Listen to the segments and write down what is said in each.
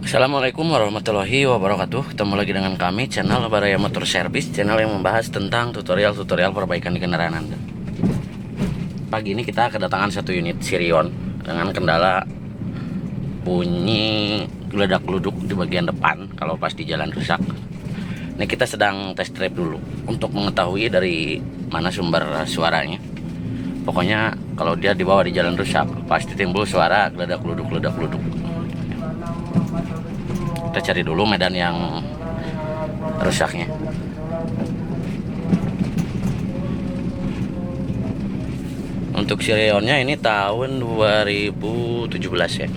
Assalamualaikum warahmatullahi wabarakatuh. Ketemu lagi dengan kami, channel Baraya Motor Service, channel yang membahas tentang tutorial-tutorial perbaikan di kendaraan Anda. Pagi ini kita kedatangan satu unit Sirion dengan kendala bunyi geledak-geluduk di bagian depan kalau pas di jalan rusak. Ini kita sedang test drive dulu untuk mengetahui dari mana sumber suaranya. Pokoknya kalau dia dibawa di jalan rusak pasti timbul suara geledak-geluduk. Kita cari dulu medan yang rusaknya. Untuk Sirionnya ini tahun 2017 ya.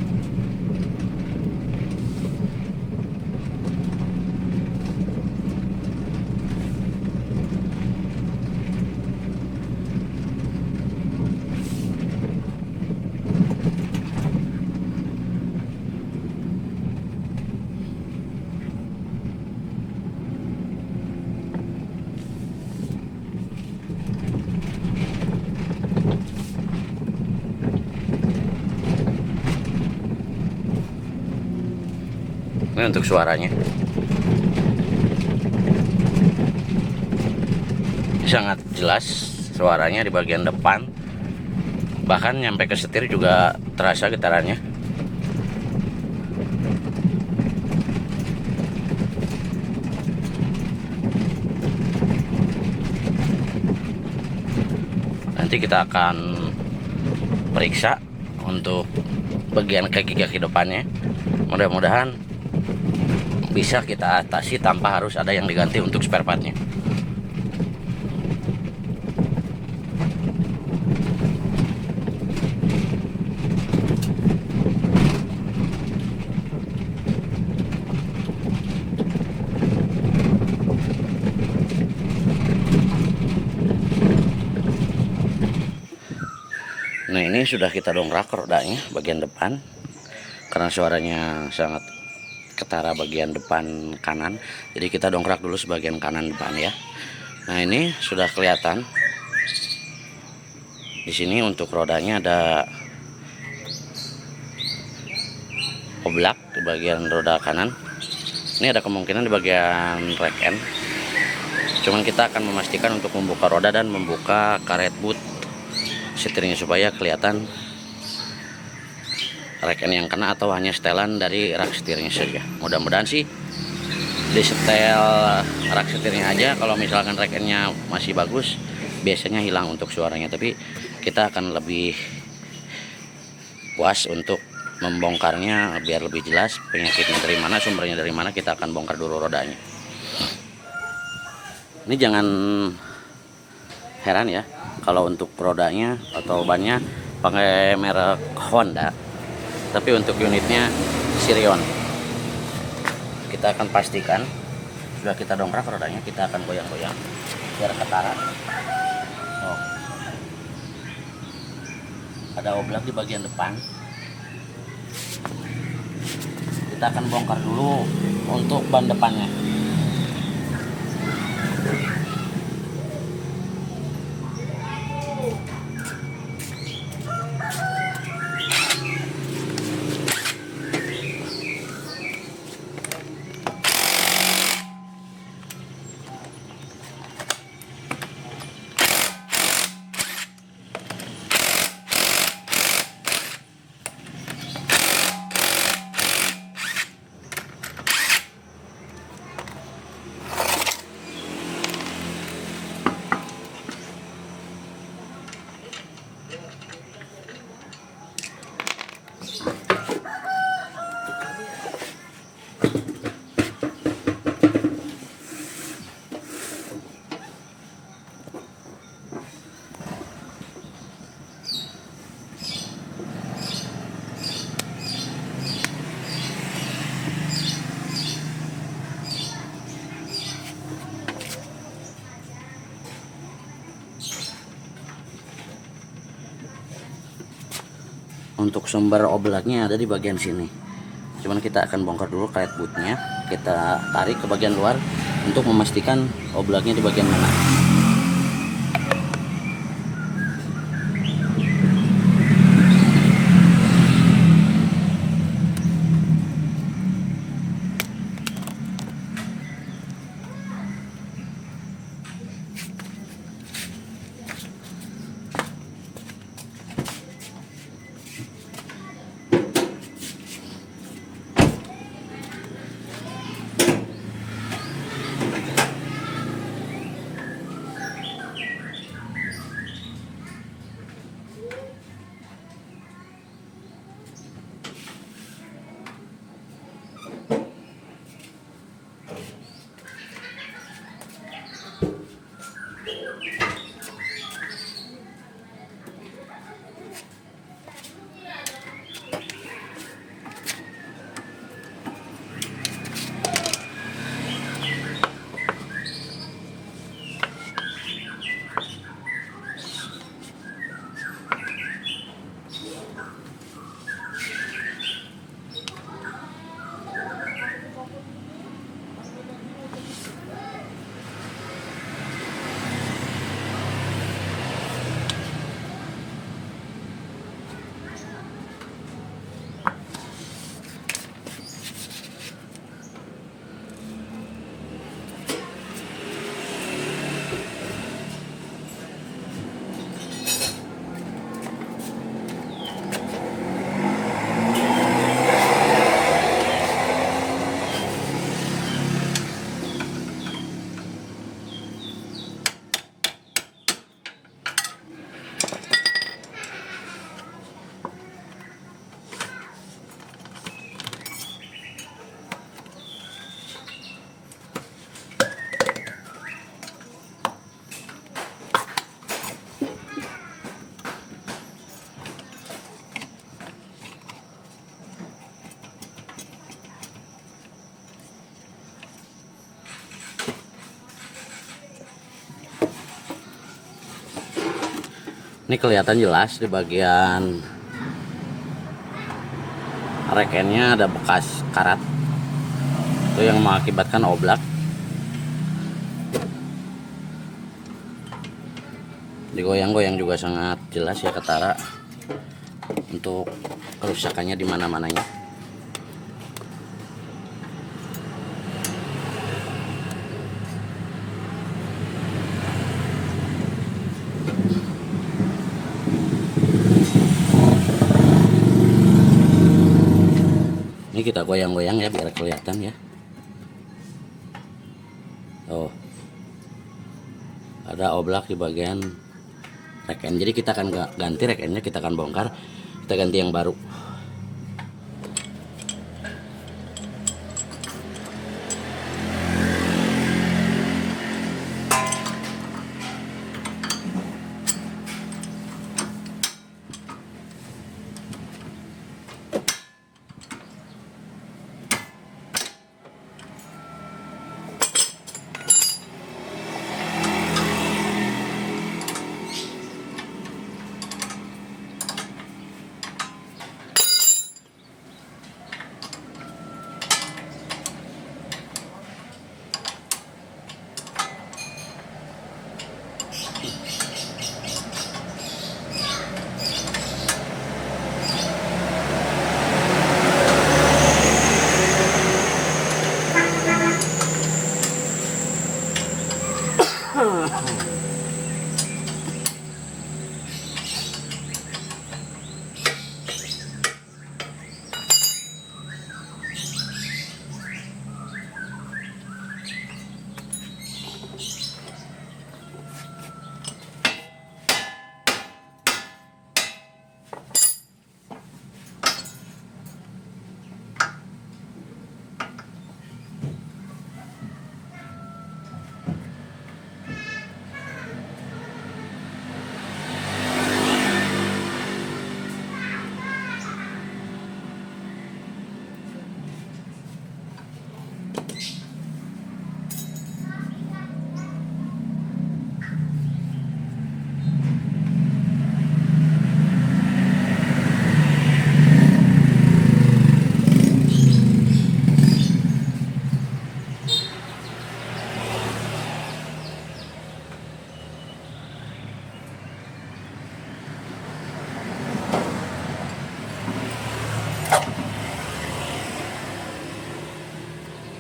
Ini untuk suaranya. Sangat jelas suaranya di bagian depan. Bahkan nyampe ke setir juga terasa getarannya. Nanti kita akan periksa untuk bagian kaki-kaki depannya. Mudah-mudahan bisa kita atasi tanpa harus ada yang diganti untuk spare partnya. Nah, ini sudah kita dongkrak rodanya bagian depan karena suaranya sangat ketara bagian depan kanan, jadi kita dongkrak dulu sebagian kanan depan ya. Nah, ini sudah kelihatan di sini untuk rodanya ada oblak di bagian roda kanan. Ini ada kemungkinan di bagian rack end, cuman kita akan memastikan untuk membuka roda dan membuka karet boot setirnya supaya kelihatan rack end yang kena atau hanya setelan dari rak setirnya saja. Mudah-mudahan sih di setel rak setirnya aja. Kalau misalkan rack endnya masih bagus, biasanya hilang untuk suaranya, tapi kita akan lebih puas untuk membongkarnya biar lebih jelas penyakitnya dari mana, sumbernya dari mana. Kita akan bongkar dulu rodanya. Ini jangan heran ya kalau untuk rodanya atau bannya pakai merek Honda, tapi untuk unitnya Sirion. Kita akan pastikan sudah kita dongkrak rodanya, kita akan goyang-goyang biar ketara. Oh, ada oblak di bagian depan. Kita akan bongkar dulu untuk ban depannya. Untuk sumber oblaknya ada di bagian sini, cuman kita akan bongkar dulu karet bootnya. Kita tarik ke bagian luar untuk memastikan oblaknya di bagian mana. Ini kelihatan jelas di bagian rekennya ada bekas karat, itu yang mengakibatkan oblak. Digoyang-goyang juga sangat jelas ya ketara untuk kerusakannya di mana-mananya. Ini kita goyang-goyang ya biar kelihatan ya. Oh, ada oblak di bagian reken. Jadi kita akan ganti rekennya, kita akan bongkar, kita ganti yang baru.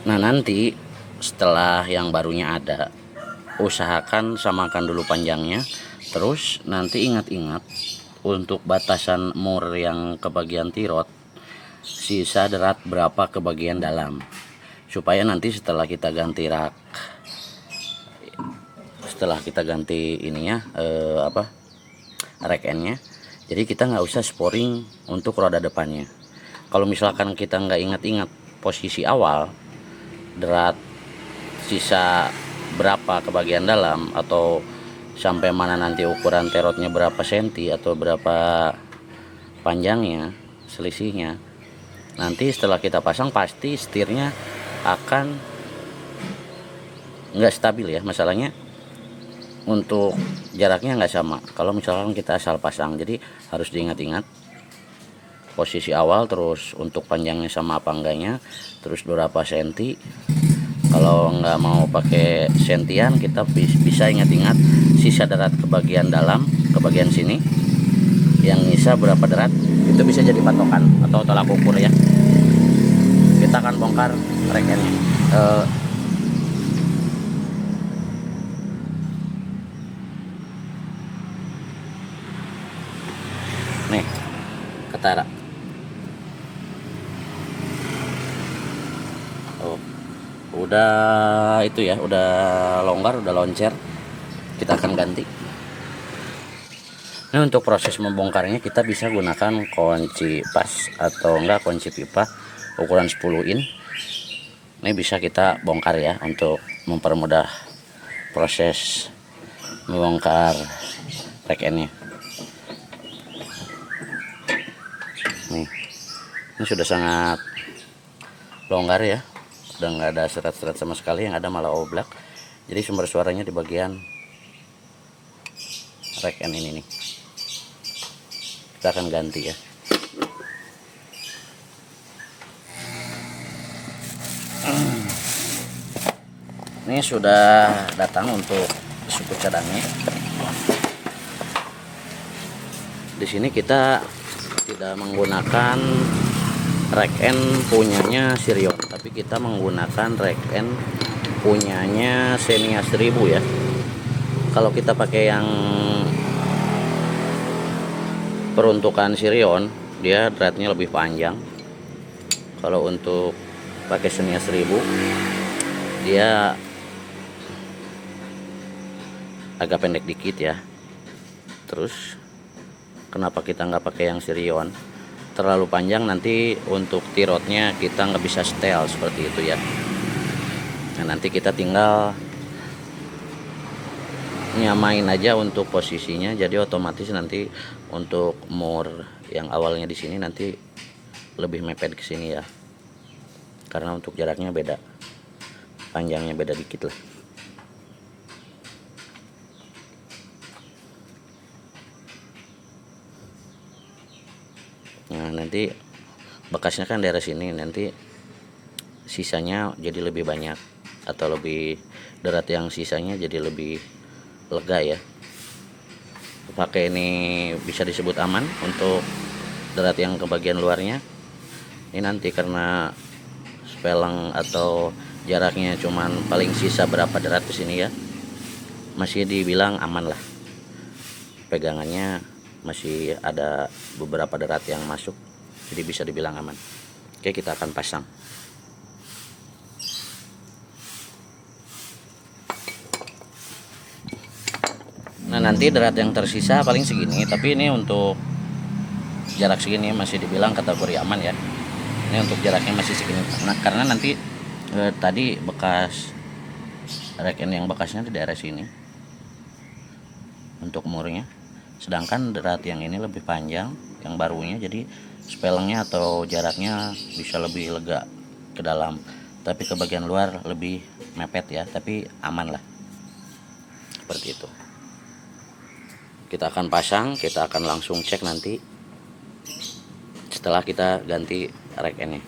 Nah, nanti setelah yang barunya ada, usahakan samakan dulu panjangnya. Terus nanti ingat-ingat untuk batasan mur yang ke bagian tirot, sisa derat berapa ke bagian dalam, supaya nanti setelah kita ganti rak, setelah kita ganti ininya rekennya, jadi kita nggak usah sporing untuk roda depannya. Kalau misalkan kita nggak ingat-ingat posisi awal, derat sisa berapa ke bagian dalam, atau sampai mana nanti ukuran terotnya berapa senti atau berapa panjangnya, selisihnya, nanti setelah kita pasang pasti setirnya akan nggak stabil ya. Masalahnya untuk jaraknya nggak sama kalau misalkan kita asal pasang. Jadi harus diingat-ingat posisi awal, terus untuk panjangnya sama apa enggaknya, terus berapa senti. Kalau nggak mau pakai sentian, kita bisa ingat-ingat sisa derat ke bagian dalam, ke bagian sini, yang nyisa berapa derat, itu bisa jadi patokan atau tolak ukur ya. Kita akan bongkar rekennya. Nih, ketara. Oh, udah itu ya, udah longgar, udah loncer. Kita akan ganti. Nah, untuk proses membongkarnya kita bisa gunakan kunci pas atau enggak kunci pipa ukuran 10 in. Ini bisa kita bongkar ya untuk mempermudah proses membongkar rekennya. Nih, ini sudah sangat longgar ya, udah nggak ada serat-serat sama sekali, yang ada malah oblak. Jadi sumber suaranya di bagian reken ini nih. kita akan ganti ya. Ini sudah datang untuk suku cadangnya. Di sini kita tidak menggunakan rek-en punyanya Sirion, tapi kita menggunakan rek-en punyanya Xenia 1000 ya. Kalau kita pakai yang peruntukan Sirion, dia dratnya lebih panjang. Kalau untuk pakai Xenia 1000, dia agak pendek dikit ya. Terus kenapa kita nggak pakai yang Sirion? Terlalu panjang, nanti untuk tirotnya kita nggak bisa setel seperti itu ya. Nah, nanti kita tinggal nyamain aja untuk posisinya, jadi otomatis nanti untuk mur yang awalnya di sini nanti lebih mepet ke sini ya, karena untuk jaraknya beda, panjangnya beda dikit lah. Nah, nanti bekasnya kan daerah sini, nanti sisanya jadi lebih banyak, atau lebih derat yang sisanya jadi lebih lega ya. Pakai ini bisa disebut aman untuk derat yang ke bagian luarnya. Ini nanti karena speleng atau jaraknya cuman paling sisa berapa derat ke sini ya, masih dibilang aman lah. Pegangannya masih ada beberapa derat yang masuk, jadi bisa dibilang aman. Oke, kita akan pasang. Nah, nanti derat yang tersisa paling segini, tapi ini untuk jarak segini masih dibilang kategori aman ya. Ini untuk jaraknya masih segini, nah, karena nanti tadi bekas reken yang bekasnya di daerah sini untuk murnya, sedangkan derat yang ini lebih panjang yang barunya, jadi spelengnya atau jaraknya bisa lebih lega ke dalam, tapi ke bagian luar lebih mepet ya, tapi aman lah, seperti itu. Kita akan pasang, kita akan langsung cek nanti setelah kita ganti rek ini.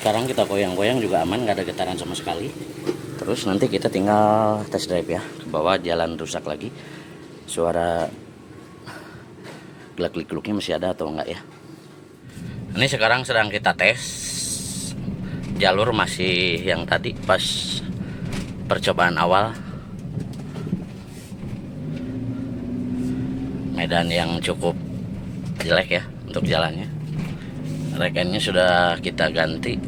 sekarang kita goyang-goyang juga aman, nggak ada getaran sama sekali. Terus nanti kita tinggal test drive ya, ke bawah jalan rusak lagi, suara gelak-geluknya masih ada atau enggak ya. Ini sekarang sedang kita tes jalur, masih yang tadi pas percobaan awal. Medan yang cukup jelek ya untuk jalannya. Rekennya sudah kita ganti.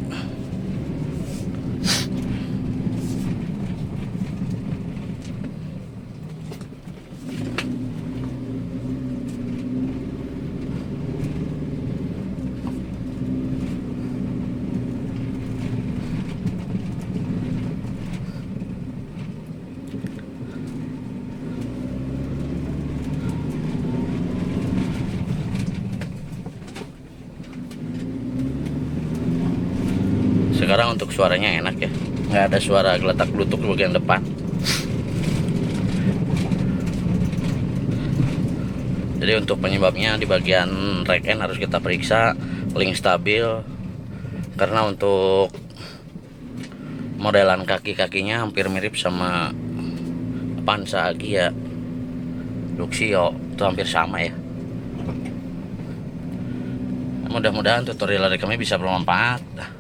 Sekarang untuk suaranya enak ya, nggak ada suara geletak gelutuk di bagian depan. Jadi untuk penyebabnya di bagian reken harus kita periksa link stabil, karena untuk modelan kaki-kakinya hampir mirip sama Avanza Agia, Luxio, itu hampir sama ya. Mudah-mudahan tutorial dari kami bisa bermanfaat.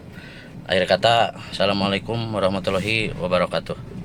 Akhir kata, assalamualaikum warahmatullahi wabarakatuh.